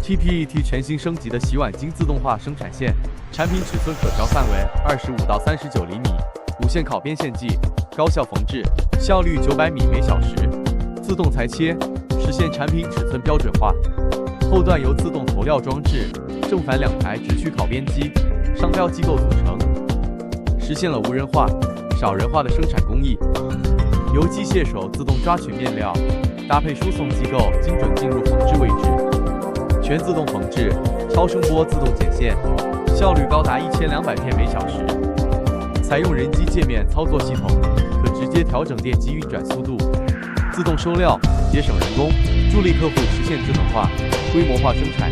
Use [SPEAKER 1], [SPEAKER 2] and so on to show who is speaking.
[SPEAKER 1] TPET 全新升级的洗碗巾自动化生产线，产品尺寸可调范围25到39厘米，无线烤边线计，高效缝制，效率900米每小时，自动裁切，实现产品尺寸标准化。后段由自动投料装置、正反两台直驱烤边机、商标机构组成，实现了无人化、少人化的生产工艺。由机械手自动抓取面料，搭配输送机构精准进入缝制位置，全自动缝制，超声波自动剪线，效率高达1200片每小时。采用人机界面操作系统，可直接调整电机运转速度，自动收料，节省人工，助力客户实现智能化、规模化生产。